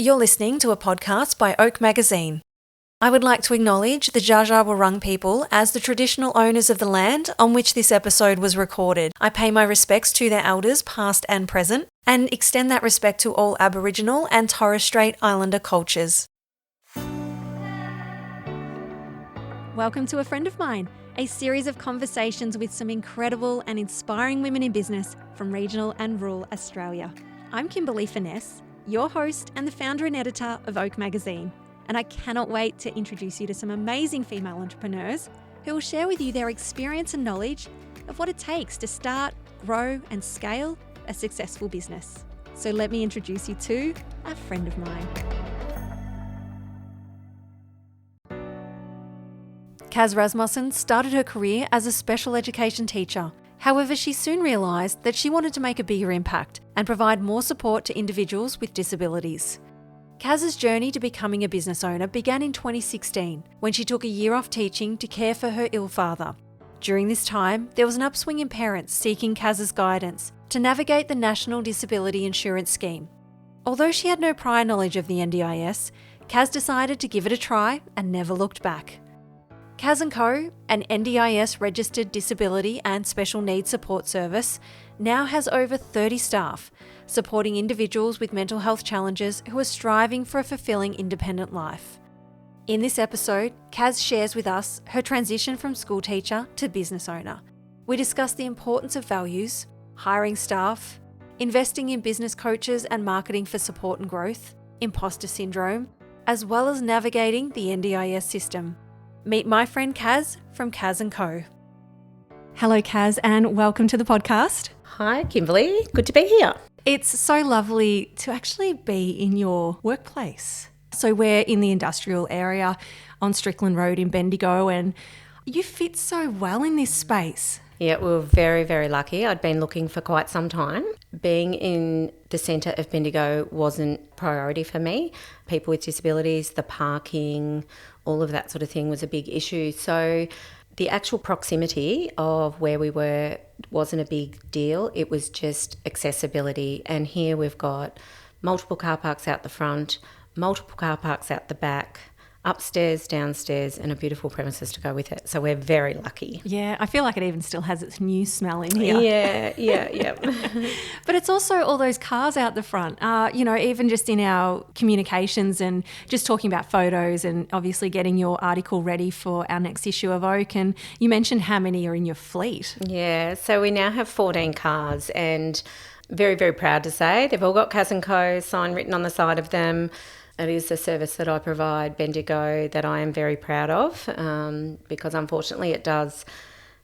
You're listening to a podcast by Oak Magazine. I would like to acknowledge the Dja Dja Wurrung people as the traditional owners of the land on which this episode was recorded. I pay my respects to their elders, past and present, and extend that respect to all Aboriginal and Torres Strait Islander cultures. Welcome to A Friend of Mine, a series of conversations with some incredible and inspiring women in business from regional and rural Australia. I'm Kimberly Finesse, your host and the founder and editor of Oak Magazine, and I cannot wait to introduce you to some amazing female entrepreneurs who will share with you their experience and knowledge of what it takes to start, grow and scale a successful business. So let me introduce you to a friend of mine. Kazz Rasmussen started her career as a special education teacher. However, she soon realised that she wanted to make a bigger impact and provide more support to individuals with disabilities. Kazz's journey to becoming a business owner began in 2016 when she took a year off teaching to care for her ill father. During this time, there was an upswing in parents seeking Kazz's guidance to navigate the National Disability Insurance Scheme. Although she had no prior knowledge of the NDIS, Kazz decided to give it a try and never looked back. Kazz & Co., an NDIS registered disability and special needs support service, now has over 30 staff, supporting individuals with mental health challenges who are striving for a fulfilling independent life. In this episode, Kazz shares with us her transition from school teacher to business owner. We discuss the importance of values, hiring staff, investing in business coaches and marketing for support and growth, imposter syndrome, as well as navigating the NDIS system. Meet my friend Kazz from Kazz & Co. Hello, Kazz, and welcome to the podcast. Hi, Kimberly. Good to be here. It's so lovely to actually be in your workplace. So we're in the industrial area on Strickland Road in Bendigo, and you fit so well in this space. Yeah, we were very, very lucky. I'd been looking for quite some time. Being in the centre of Bendigo wasn't priority for me. People with disabilities, the parking, all of that sort of thing was a big issue. So the actual proximity of where we were wasn't a big deal. It was just accessibility. And here we've got multiple car parks out the front, multiple car parks out the back, upstairs, downstairs, and a beautiful premises to go with it. So we're very lucky. Yeah, I feel like it even still has its new smell in here. Yeah. But it's also all those cars out the front, even just in our communications and just talking about photos and obviously getting your article ready for our next issue of Oak. And you mentioned how many are in your fleet. Yeah, so we now have 14 cars and very, very proud to say they've all got Kazz & Co. sign written on the side of them. It is a service that I provide, Bendigo, that I am very proud of because unfortunately it does,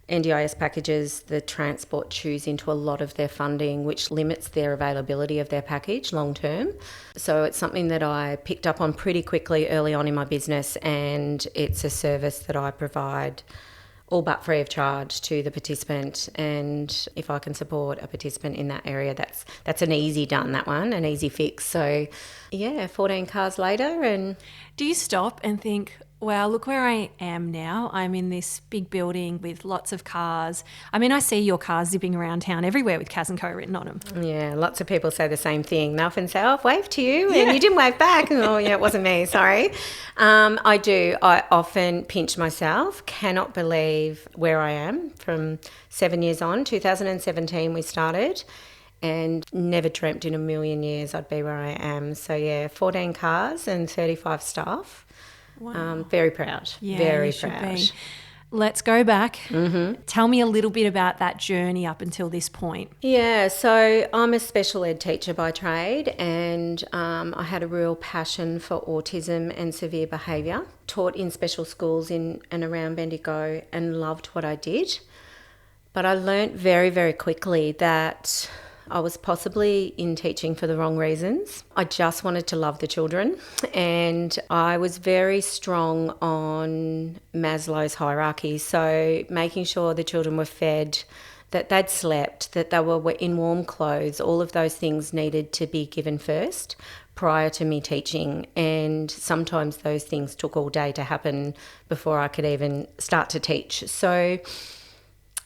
NDIS packages, the transport chews into a lot of their funding, which limits their availability of their package long term. So it's something that I picked up on pretty quickly early on in my business, and it's a service that I provide all but free of charge to the participant. And if I can support a participant in that area, that's an easy done, that one, an easy fix. So yeah, 14 cars later. And do you stop and think, wow, look where I am now. I'm in this big building with lots of cars. I mean, I see your cars zipping around town everywhere with Kazz & Co. written on them. Yeah, lots of people say the same thing. They often say, I've waved to you and you didn't wave back. Oh, yeah, it wasn't me, sorry. I do. I often pinch myself. Cannot believe where I am from 7 years on. 2017 we started, and never dreamt in a million years I'd be where I am. So yeah, 14 cars and 35 staff. Wow. Very proud. Yeah, very you should proud. be. Let's go back. Mm-hmm. Tell me a little bit about that journey up until this point. Yeah, so I'm a special ed teacher by trade, and I had a real passion for autism and severe behaviour. Taught in special schools in and around Bendigo and loved what I did. But I learnt very, very quickly that I was possibly in teaching for the wrong reasons. I just wanted to love the children, and I was very strong on Maslow's hierarchy, so making sure the children were fed, that they'd slept, that they were in warm clothes, all of those things needed to be given first prior to me teaching, and sometimes those things took all day to happen before I could even start to teach. So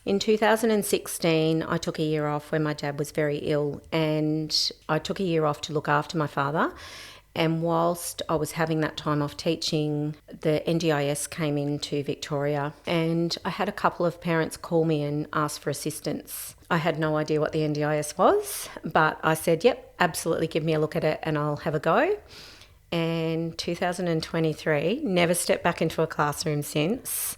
in 2016, I took a year off when my dad was very ill, and I took a year off to look after my father. And whilst I was having that time off teaching, the NDIS came into Victoria, and I had a couple of parents call me and ask for assistance. I had no idea what the NDIS was, but I said, yep, absolutely, give me a look at it and I'll have a go. And 2023, never stepped back into a classroom since.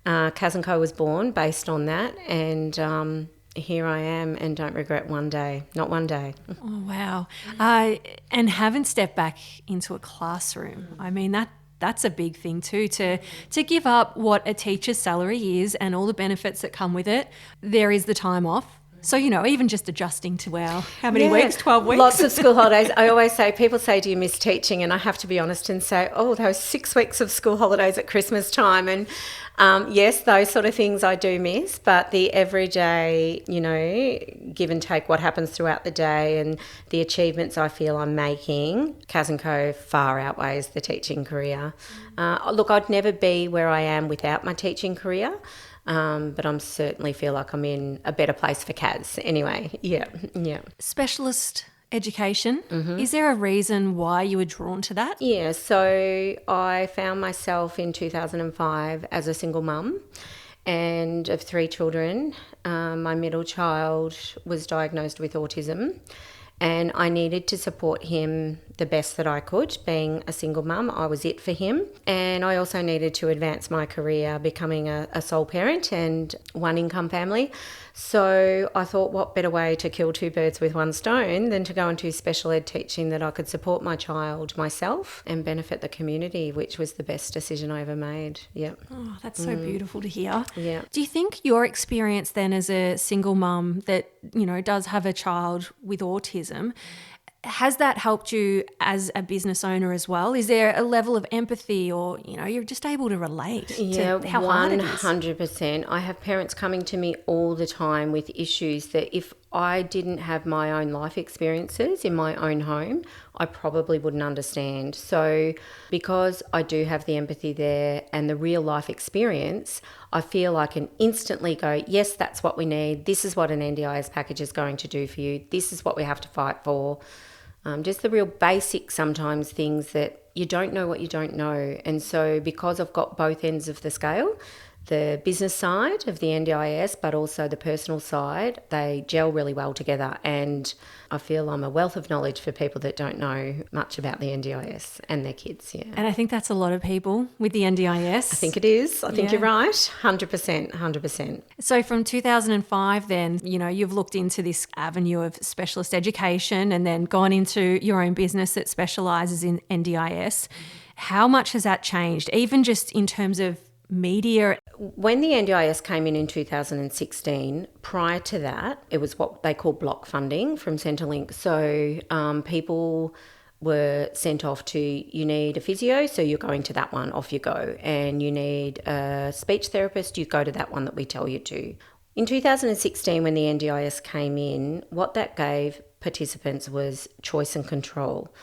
Kazz & Co was born based on that, and here I am and don't regret one day, not one day. Oh, wow. And haven't stepped back into a classroom. I mean, that's a big thing too, to give up what a teacher's salary is and all the benefits that come with it. There is the time off. So, even just adjusting to how many weeks? 12 weeks? Lots of school holidays. I always say, people say, do you miss teaching? And I have to be honest and say, those 6 weeks of school holidays at Christmas time. And yes, those sort of things I do miss, but the everyday, give and take what happens throughout the day and the achievements I feel I'm making, Kazz & Co far outweighs the teaching career. Look, I'd never be where I am without my teaching career. But I certainly feel like I'm in a better place for Kazz anyway. Yeah. Specialist education, is there a reason why you were drawn to that? Yeah, so I found myself in 2005 as a single mum and of 3 children. My middle child was diagnosed with autism, and I needed to support him the best that I could. Being a single mum, I was it for him. And I also needed to advance my career, becoming a sole parent and one income family. So I thought, what better way to kill 2 birds with 1 stone than to go into special ed teaching, that I could support my child myself and benefit the community, which was the best decision I ever made. Yeah. Oh, that's so beautiful to hear. Yeah. Do you think your experience then as a single mum that, does have a child with autism, has that helped you as a business owner as well? Is there a level of empathy, or, you're just able to relate to how hard it is? 100%. I have parents coming to me all the time with issues that if I didn't have my own life experiences in my own home, I probably wouldn't understand. So because I do have the empathy there and the real life experience, I feel I can instantly go, yes, that's what we need. This is what an NDIS package is going to do for you. This is what we have to fight for. Just the real basic sometimes things that you don't know what you don't know. And so because I've got both ends of the scale, the business side of the NDIS, but also the personal side, they gel really well together. And I feel I'm a wealth of knowledge for people that don't know much about the NDIS and their kids, yeah. And I think that's a lot of people with the NDIS. I think it is. I think you're right. 100%. So from 2005 then, you've looked into this avenue of specialist education and then gone into your own business that specialises in NDIS. How much has that changed, even just in terms of media? When the NDIS came in 2016, prior to that, it was what they call block funding from Centrelink. So people were sent off to, you need a physio, so you're going to that one, off you go. And you need a speech therapist, you go to that one that we tell you to. In 2016, when the NDIS came in, what that gave participants was choice and control.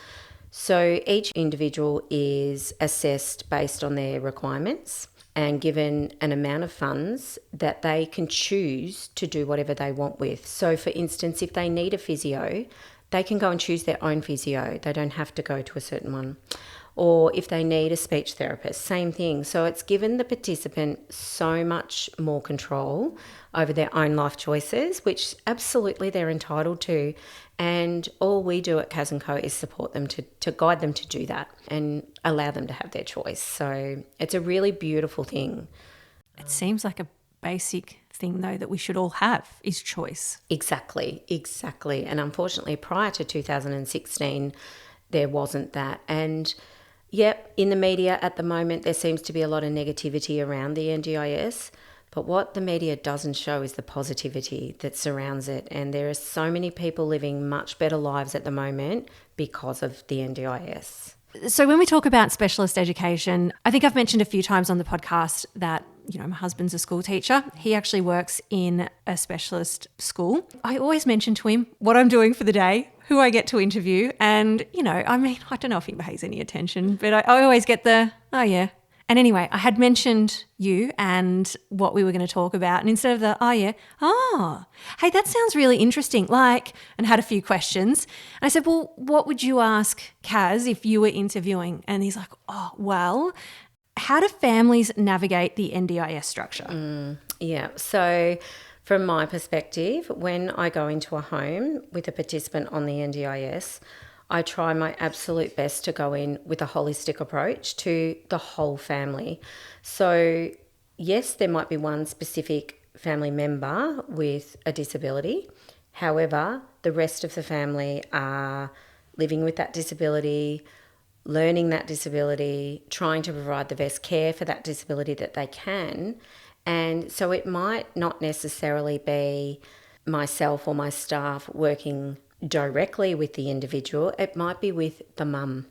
So each individual is assessed based on their requirements and given an amount of funds that they can choose to do whatever they want with. So for instance, if they need a physio, they can go and choose their own physio. They don't have to go to a certain one. Or if they need a speech therapist, same thing. So it's given the participant so much more control over their own life choices, which absolutely they're entitled to. And all we do at Kazz & Co is support them to guide them to do that and allow them to have their choice. So it's a really beautiful thing. It seems like a basic thing, though, that we should all have is choice. Exactly. And unfortunately, prior to 2016, there wasn't that. And yep, in the media at the moment, there seems to be a lot of negativity around the NDIS. But what the media doesn't show is the positivity that surrounds it. And there are so many people living much better lives at the moment because of the NDIS. So when we talk about specialist education, I think I've mentioned a few times on the podcast that, my husband's a school teacher. He actually works in a specialist school. I always mention to him what I'm doing for the day, who I get to interview. And, I don't know if he pays any attention, but I always get oh yeah, And anyway, I had mentioned you and what we were going to talk about. And instead of hey, that sounds really interesting, and had a few questions. And I said, well, what would you ask Kazz if you were interviewing? And he's like, how do families navigate the NDIS structure? Yeah, so from my perspective, when I go into a home with a participant on the NDIS, I try my absolute best to go in with a holistic approach to the whole family. So, yes, there might be one specific family member with a disability. However, the rest of the family are living with that disability, learning that disability, trying to provide the best care for that disability that they can. And so it might not necessarily be myself or my staff working directly with the individual. It might be with the mum,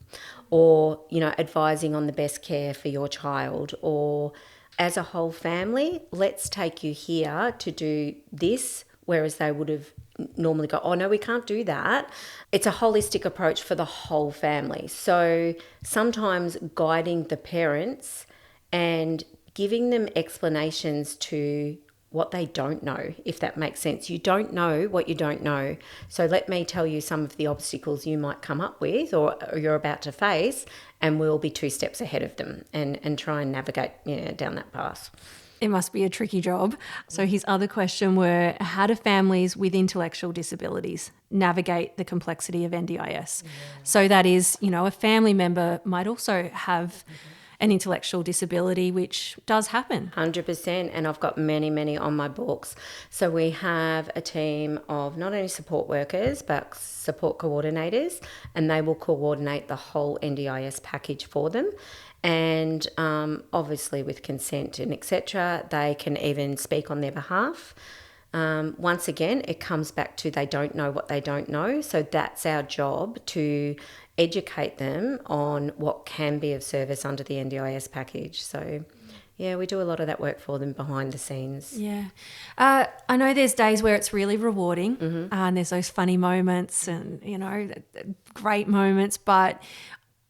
or, advising on the best care for your child, or as a whole family, let's take you here to do this, whereas they would have normally go, oh no, we can't do that. It's a holistic approach for the whole family. So sometimes guiding the parents and giving them explanations to what they don't know, if that makes sense. You don't know what you don't know. So let me tell you some of the obstacles you might come up with or you're about to face, and we'll be 2 steps ahead of them and try and navigate down that path. It must be a tricky job. So his other question were, how do families with intellectual disabilities navigate the complexity of NDIS? Yeah. So that is, a family member might also have an intellectual disability, which does happen. 100%, and I've got many, many on my books. So we have a team of not only support workers, but support coordinators, and they will coordinate the whole NDIS package for them. And obviously with consent and etc., they can even speak on their behalf. Once again, it comes back to they don't know what they don't know. So that's our job, to educate them on what can be of service under the NDIS package. So, yeah, we do a lot of that work for them behind the scenes. Yeah. I know there's days where it's really rewarding and there's those funny moments and, great moments, but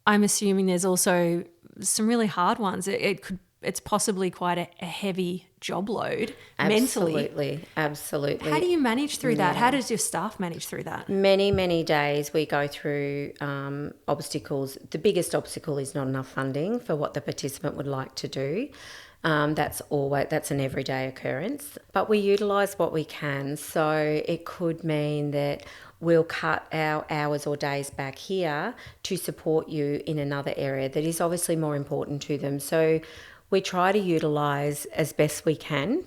I'm assuming there's also some really hard ones. It's possibly quite a heavy job load mentally. Absolutely. How do you manage through that? How does your staff manage through that? Many, many days we go through obstacles. The biggest obstacle is not enough funding for what the participant would like to do. That's an everyday occurrence. But we utilise what we can. So it could mean that we'll cut our hours or days back here to support you in another area that is obviously more important to them. So we try to utilise as best we can.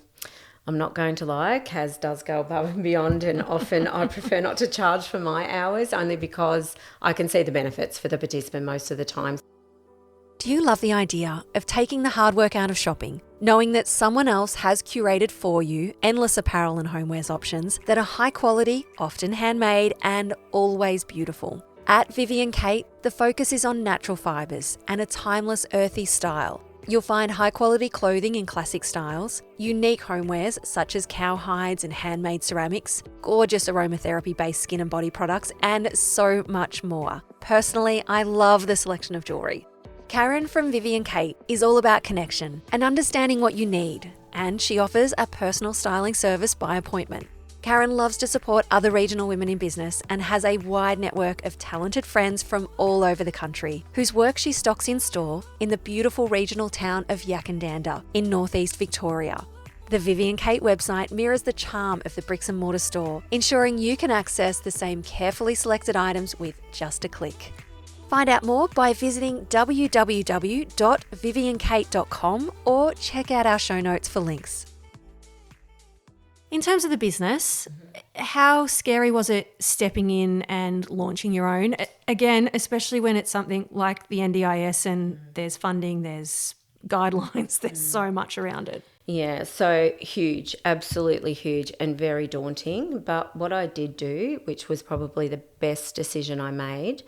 I'm not going to lie, Kazz does go above and beyond, and often I prefer not to charge for my hours, only because I can see the benefits for the participant most of the time. Do you love the idea of taking the hard work out of shopping, knowing that someone else has curated for you endless apparel and homewares options that are high quality, often handmade, and always beautiful? At Vivian Kate, the focus is on natural fibres and a timeless earthy style. You'll find high-quality clothing in classic styles, unique homewares such as cowhides and handmade ceramics, gorgeous aromatherapy-based skin and body products, and so much more. Personally, I love the selection of jewellery. Karen from Vivian Kate is all about connection and understanding what you need, and she offers a personal styling service by appointment. Karen loves to support other regional women in business and has a wide network of talented friends from all over the country, whose work she stocks in store in the beautiful regional town of Yakandanda in northeast Victoria. The Vivian Kate website mirrors the charm of the bricks and mortar store, ensuring you can access the same carefully selected items with just a click. Find out more by visiting www.viviankate.com or check out our show notes for links. In terms of the business, how scary was it stepping in and launching your own? Again, especially when it's something like the NDIS and there's funding, there's guidelines, there's so much around it. Yeah, so huge, absolutely huge and very daunting. But what I did do, which was probably the best decision I made,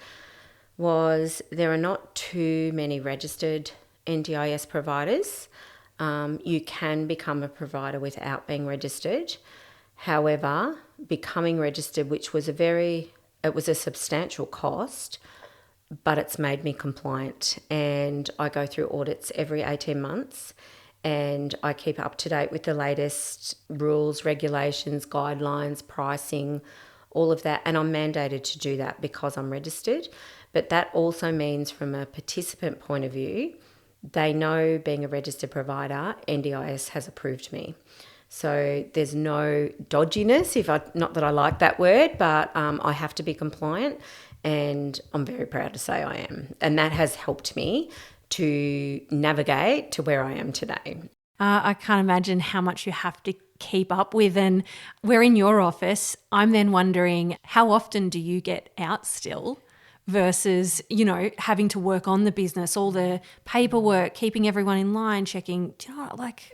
was there are not too many registered NDIS providers. You can become a provider without being registered. However, becoming registered, which was a substantial cost, but it's made me compliant, and I go through audits every 18 months and I keep up to date with the latest rules, regulations, guidelines, pricing, all of that. And I'm mandated to do that because I'm registered. But that also means from a participant point of view, they know being a registered provider, NDIS has approved me. So there's no dodginess, not that I like that word, but I have to be compliant, and I'm very proud to say I am. And that has helped me to navigate to where I am today. I can't imagine how much you have to keep up with. And we're in your office. I'm then wondering, how often do you get out still versus, having to work on the business, all the paperwork, keeping everyone in line, checking,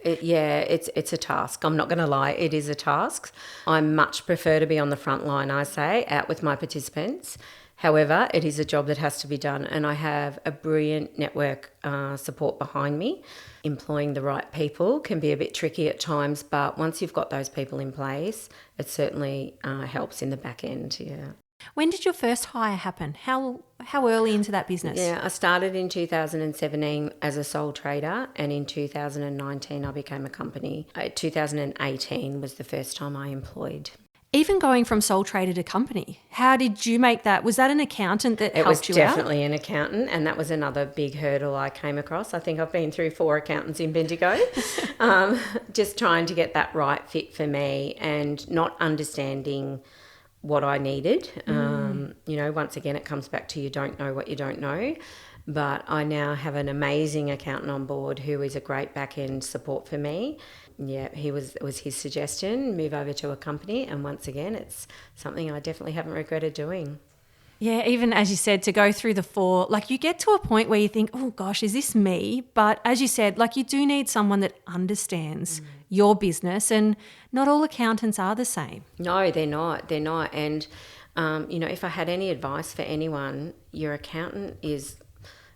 it's a task. I'm not going to lie. It is a task. I much prefer to be on the front line, I say, out with my participants. However, it is a job that has to be done, and I have a brilliant network support behind me. Employing the right people can be a bit tricky at times, but once you've got those people in place, it certainly helps in the back end, yeah. When did your first hire happen? How early into that business? Yeah, I started in 2017 as a sole trader, and in 2019 I became a company. 2018 was the first time I employed. Even going from sole trader to company, how did you make that? Was that an accountant that helped you out? It was definitely an accountant, and that was another big hurdle I came across. I think I've been through 4 accountants in Bendigo, just trying to get that right fit for me and not understanding what I needed. Once again, it comes back to you don't know what you don't know. But I now have an amazing accountant on board who is a great back-end support for me. Yeah, it was his suggestion, move over to a company. And once again, it's something I definitely haven't regretted doing. Yeah, even as you said, to go through the 4, you get to a point where you think, oh gosh, is this me? But as you said, you do need someone that understands your business, and not all accountants are the same. No, they're not. And, if I had any advice for anyone, your accountant is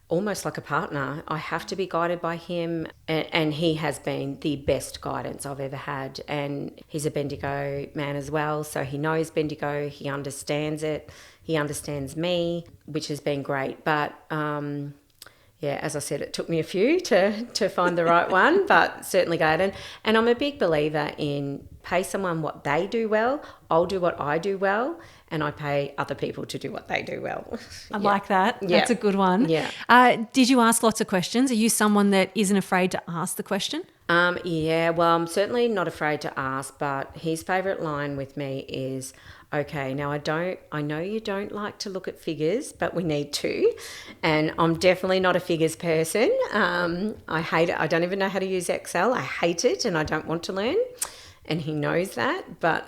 almost like a partner. I have to be guided by him, and he has been the best guidance I've ever had. And he's a Bendigo man as well, so he knows Bendigo, he understands it, he understands me, which has been great. But as I said, it took me a few to find the right one, but certainly good. And I'm a big believer in pay someone what they do well, I'll do what I do well, and I pay other people to do what they do well. I like that. Yeah. That's a good one. Yeah. Did you ask lots of questions? Are you someone that isn't afraid to ask the question? Well, I'm certainly not afraid to ask, but his favourite line with me is, okay, now I know you don't like to look at figures, but we need to. And I'm definitely not a figures person. I hate it. I don't even know how to use Excel. I hate it, and I don't want to learn. And he knows that, but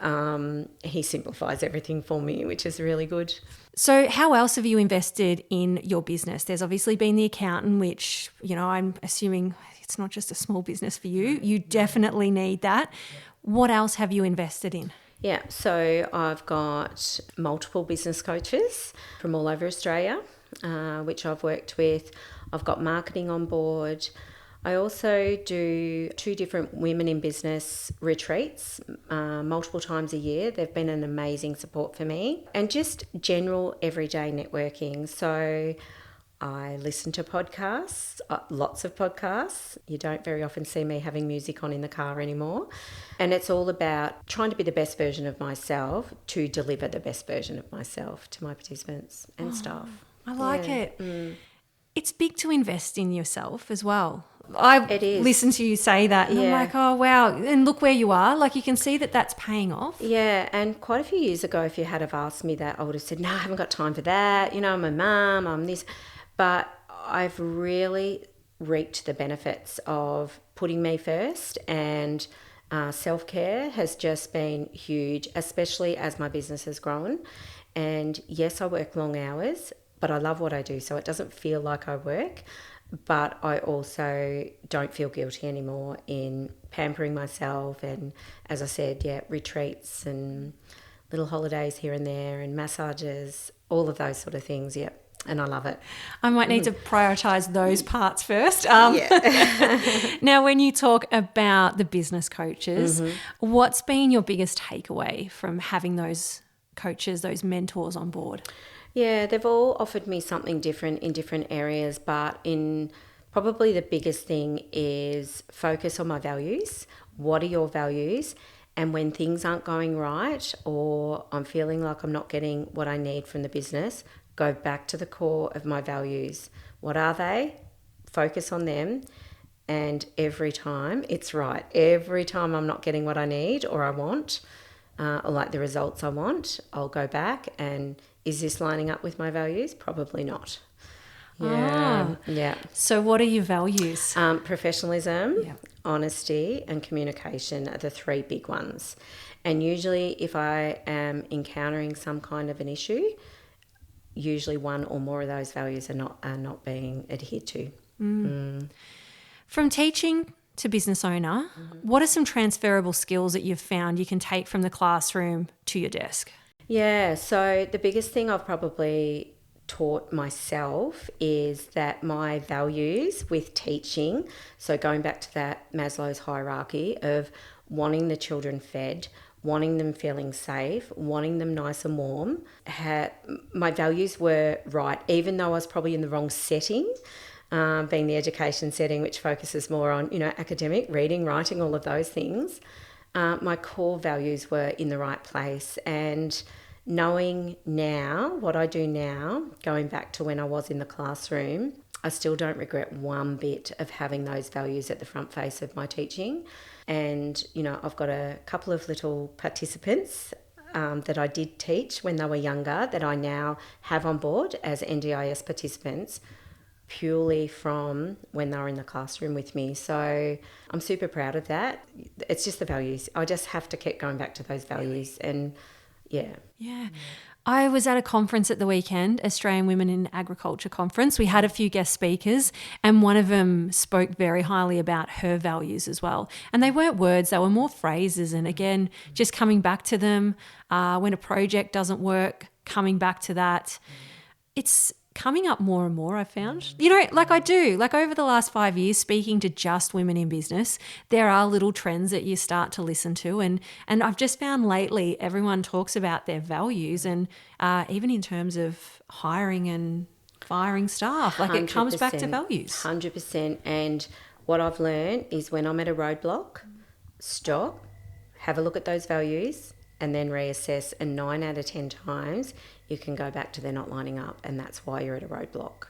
he simplifies everything for me, which is really good. So how else have you invested in your business? There's obviously been the accountant, which, I'm assuming it's not just a small business for you. You definitely need that. What else have you invested in? Yeah, so I've got multiple business coaches from all over Australia, which I've worked with. I've got marketing on board. I also do 2 different women in business retreats multiple times a year. They've been an amazing support for me. And just general everyday networking. So I listen to podcasts, lots of podcasts. You don't very often see me having music on in the car anymore. And it's all about trying to be the best version of myself to deliver the best version of myself to my participants and staff. I like it. Mm. It's big to invest in yourself as well. I listen to you say that and I'm like, oh, wow. And look where you are. You can see that that's paying off. Yeah, and quite a few years ago, if you had have asked me that, I would have said, no, I haven't got time for that. I'm a mum, I'm this. But I've really reaped the benefits of putting me first, and self-care has just been huge, especially as my business has grown. And yes, I work long hours, but I love what I do, so it doesn't feel like I work. But I also don't feel guilty anymore in pampering myself, and as I said, retreats and little holidays here and there and massages, all of those sort of things, and I love it. I might need to prioritise those parts first. Now, when you talk about the business coaches, what's been your biggest takeaway from having those coaches, those mentors on board? Yeah, they've all offered me something different in different areas, but in probably the biggest thing is focus on my values. What are your values? And when things aren't going right or I'm feeling like I'm not getting what I need from the business, go back to the core of my values. What are they? Focus on them. And every time it's right. Every time I'm not getting what I need or I want, or like the results I want, I'll go back and is this lining up with my values? Probably not. Yeah. Yeah. So what are your values? Professionalism, honesty, and communication are the three big ones. And usually, if I am encountering some kind of an issue, usually one or more of those values are not being adhered to. From teaching to business owner, what are some transferable skills that you've found you can take from the classroom to your desk? Yeah, so the biggest thing I've probably taught myself is that my values with teaching, so going back to that Maslow's hierarchy of wanting the children fed, wanting them feeling safe, wanting them nice and warm, my values were right, even though I was probably in the wrong setting. Being the education setting, which focuses more on, academic, reading, writing, all of those things. My core values were in the right place, and knowing now what I do now, going back to when I was in the classroom, I still don't regret one bit of having those values at the front face of my teaching. And, I've got a couple of little participants that I did teach when they were younger that I now have on board as NDIS participants, purely from when they were in the classroom with me. So I'm super proud of that. It's just the values. I just have to keep going back to those values. And yeah. I was at a conference at the weekend, Australian Women in Agriculture conference. We had a few guest speakers and one of them spoke very highly about her values as well. And they weren't words, they were more phrases. And again, just coming back to them when a project doesn't work, coming back to that. It's coming up more and more, I found. Like over the last 5 years, speaking to just women in business, there are little trends that you start to listen to. And I've just found lately everyone talks about their values and even in terms of hiring and firing staff, like it comes back to values. 100%. And what I've learned is when I'm at a roadblock, stop, have a look at those values and then reassess. And 9 out of 10 times, you can go back to they're not lining up, and that's why you're at a roadblock.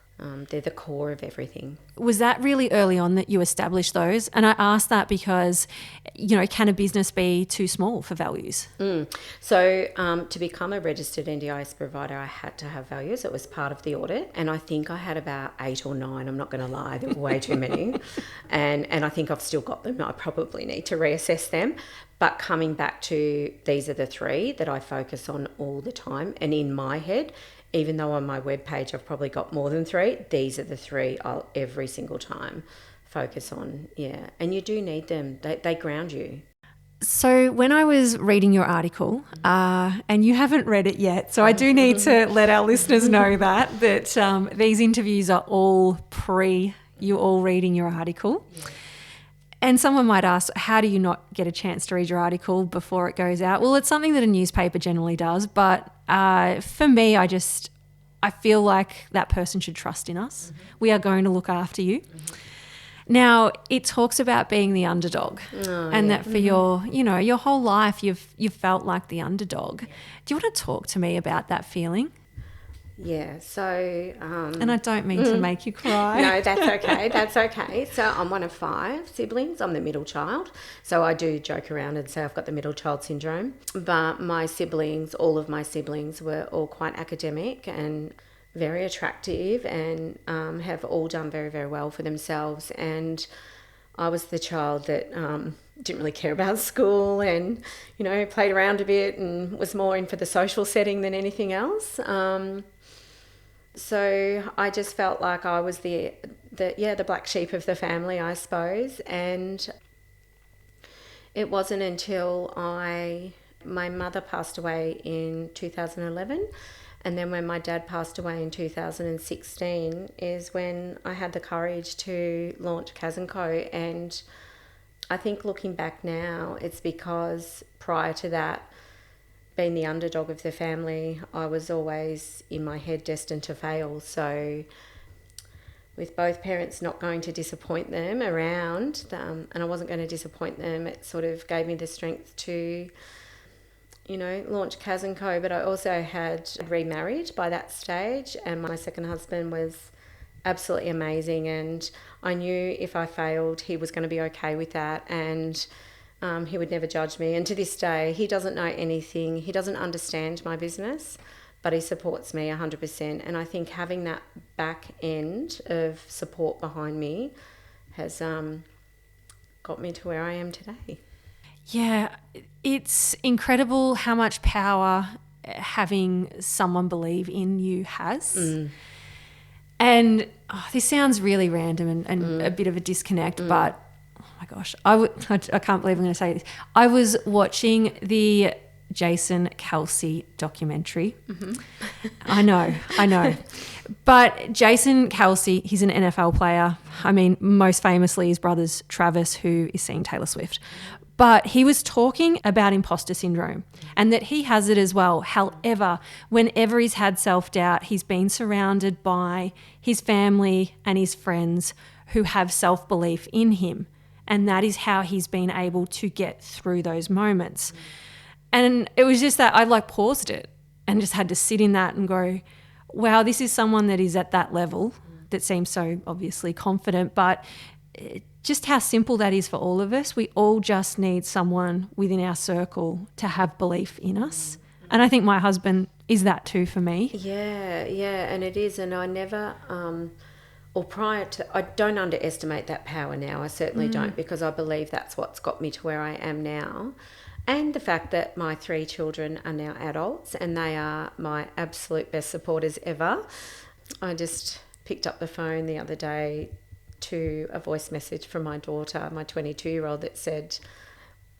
They're the core of everything. Was that really early on that you established those? And I asked that because, can a business be too small for values? So to become a registered NDIS provider, I had to have values. It was part of the audit. And I think I had about 8 or 9. I'm not going to lie. There were way too many. And I think I've still got them. I probably need to reassess them. But coming back to these are the 3 that I focus on all the time. And in my head, even though on my webpage I've probably got more than 3, these are the 3 I'll every single time focus on. Yeah. And you do need them. They ground you. So when I was reading your article, and you haven't read it yet, so I do need to let our listeners know that these interviews are all you all reading your article. Yeah. And someone might ask, how do you not get a chance to read your article before it goes out? Well, it's something that a newspaper generally does. But for me, I feel like that person should trust in us. Mm-hmm. We are going to look after you. Mm-hmm. Now, it talks about being the underdog that for your whole life, you've felt like the underdog. Do you want to talk to me about that feeling? Yeah, so... and I don't mean to make you cry. No, that's okay. So I'm one of 5 siblings. I'm the middle child. So I do joke around and say I've got the middle child syndrome. But all of my siblings were all quite academic and very attractive and have all done very, very well for themselves. And I was the child that didn't really care about school and, played around a bit and was more in for the social setting than anything else. So I just felt like I was the black sheep of the family, I suppose. And it wasn't until my mother passed away in 2011, and then when my dad passed away in 2016 is when I had the courage to launch Kazz & Co. And I think looking back now, it's because prior to that, being the underdog of the family, I was always in my head destined to fail. So with both parents not going to disappoint them around, and I wasn't going to disappoint them, it sort of gave me the strength to, launch Kazz & Co. But I also had remarried by that stage, and my second husband was absolutely amazing, and I knew if I failed, he was going to be okay with that, and he would never judge me. And to this day, he doesn't know anything. He doesn't understand my business, but he supports me 100%. And I think having that back end of support behind me has got me to where I am today. Yeah, it's incredible how much power having someone believe in you has. And this sounds really random and a bit of a disconnect, but oh my gosh, I can't believe I'm going to say this. I was watching the Jason Kelce documentary. I know. But Jason Kelce, he's an NFL player. I mean, most famously his brother's Travis, who is seeing Taylor Swift. But he was talking about imposter syndrome and that he has it as well. However, whenever he's had self-doubt, he's been surrounded by his family and his friends who have self-belief in him. And that is how he's been able to get through those moments. And it was just that I paused it and just had to sit in that and go, wow, this is someone that is at that level that seems so obviously confident, but just how simple that is for all of us. We all just need someone within our circle to have belief in us. And I think my husband is that too for me. Yeah, and it is. And I never, I don't underestimate that power now. I certainly don't, because I believe that's what's got me to where I am now. And the fact that my 3 children are now adults and they are my absolute best supporters ever. I just picked up the phone the other day to a voice message from my daughter, my 22-year-old, that said,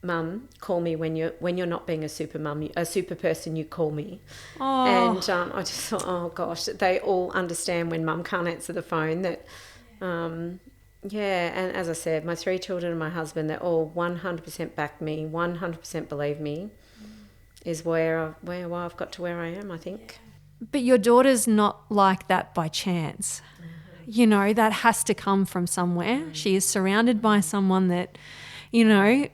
"Mum, call me when you're not being a super mum, a super person. You call me." Oh. And I just thought, oh gosh, they all understand when Mum can't answer the phone. That, and as I said, my 3 children and my husband, they're all 100% back me, 100% believe me, is where I've got to where I am, I think. But your daughter's not like that by chance. That has to come from somewhere. She is surrounded by someone that, I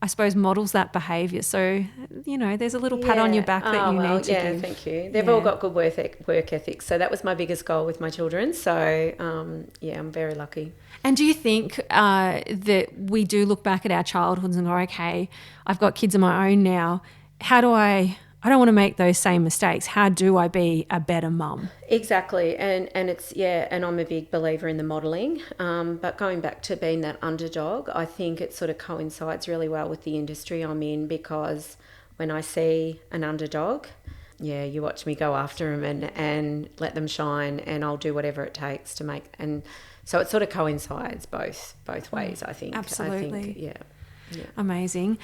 suppose models that behaviour. So, there's a little pat on your back that you need to give. Yeah, thank you. They've all got good work ethics. So that was my biggest goal with my children. So, I'm very lucky. And do you think that we do look back at our childhoods and go, okay, I've got kids of my own now. How do I don't want to make those same mistakes. How do I be a better mum? Exactly. And it's, and I'm a big believer in the modelling. But going back to being that underdog, I think it sort of coincides really well with the industry I'm in, because when I see an underdog, you watch me go after them and let them shine, and I'll do whatever it takes to make, and so it sort of coincides both ways, I think. Absolutely. I think, Amazing.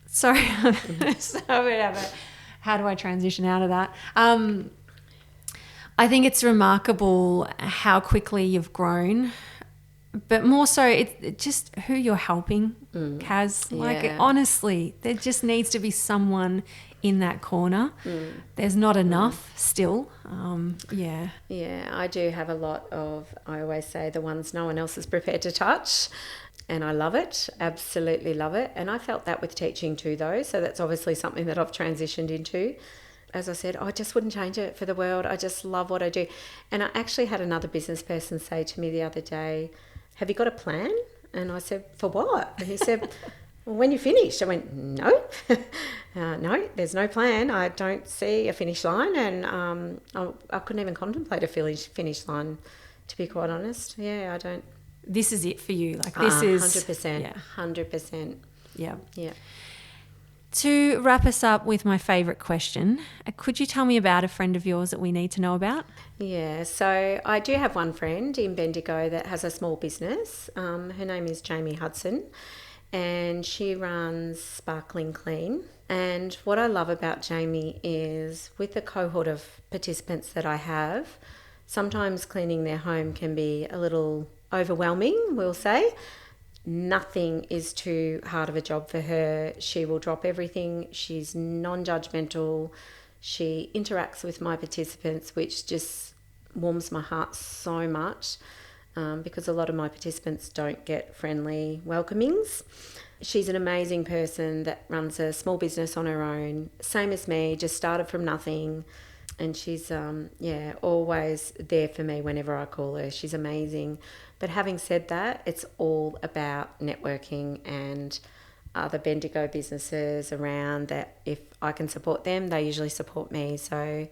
Sorry, so whatever. How do I transition out of that? I think it's remarkable how quickly you've grown, but more so it's just who you're helping, Kazz. Honestly, there just needs to be someone in that corner. There's not enough still. I do have a lot of, I always say, the ones no one else is prepared to touch. And I love it, absolutely love it. And I felt that with teaching too, though. So that's obviously something that I've transitioned into. As I said, I just wouldn't change it for the world. I just love what I do. And I actually had another business person say to me the other day, "Have you got a plan?" And I said, "For what?" And he said, "Well, when you finished." I went, "No, no, there's no plan. I don't see a finish line." And I couldn't even contemplate a finish line, to be quite honest. I don't. This is it for you. This is 100%. 100%. Yeah. Yeah. To wrap us up with my favourite question, could you tell me about a friend of yours that we need to know about? Yeah, so I do have one friend in Bendigo that has a small business. Her name is Jamie Hudson, and she runs Sparkling Clean. And what I love about Jamie is, with the cohort of participants that I have, sometimes cleaning their home can be a little overwhelming, we'll say. nothing is too hard of a job for her. She will drop everything. She's non-judgmental. She interacts with my participants, which just warms my heart so much, because a lot of my participants don't get friendly welcomings. She's an amazing person that runs a small business on her own, same as me, just started from nothing. And she's, always there for me whenever I call her. She's amazing. But having said that, it's all about networking and other Bendigo businesses around that. If I can support them, they usually support me. So,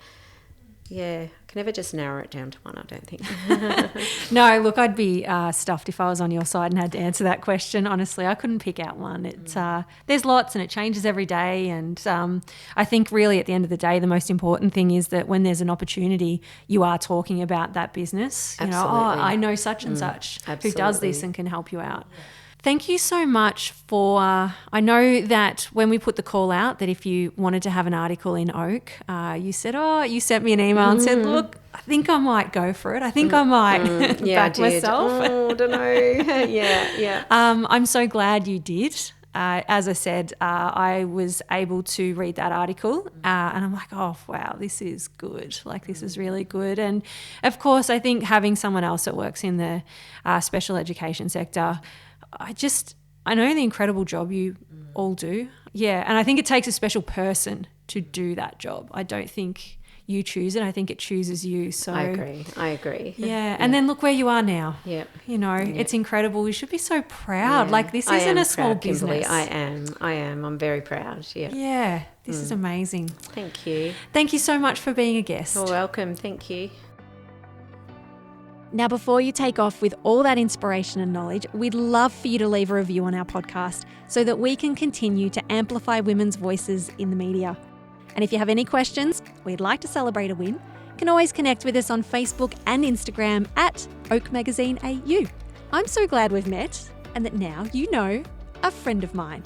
yeah, I can never just narrow it down to one, I don't think. No, look, I'd be stuffed if I was on your side and had to answer that question. Honestly, I couldn't pick out one. It's there's lots and it changes every day. And I think really at the end of the day, the most important thing is that when there's an opportunity, you are talking about that business. You Absolutely. know, I know such and such Absolutely. who does this and can help you out. Yeah. Thank you so much for, I know that when we put the call out that if you wanted to have an article in Oak, you said, you sent me an email and said, look, I think I might go for it. I think I might back myself. Oh, I don't know. Yeah. I'm so glad you did. As I said, I was able to read that article and I'm like, oh, wow, this is good. Like, this is really good. And, of course, I think having someone else that works in the special education sector, I know the incredible job you all do. Yeah, and I think it takes a special person to do that job. I don't think you choose it. I think it chooses you. So I agree. Yeah, and then look where you are now. Yep. You know, it's incredible. We should be so proud. Yeah. Like, this isn't a small business. I am. I'm very proud. Yeah. Yeah, this is amazing. Thank you. Thank you so much for being a guest. You're welcome. Thank you. Now, before you take off with all that inspiration and knowledge, we'd love for you to leave a review on our podcast so that we can continue to amplify women's voices in the media. And if you have any questions, we'd like to celebrate a win, you can always connect with us on Facebook and Instagram at Oak Magazine AU. I'm so glad we've met and that now you know a friend of mine.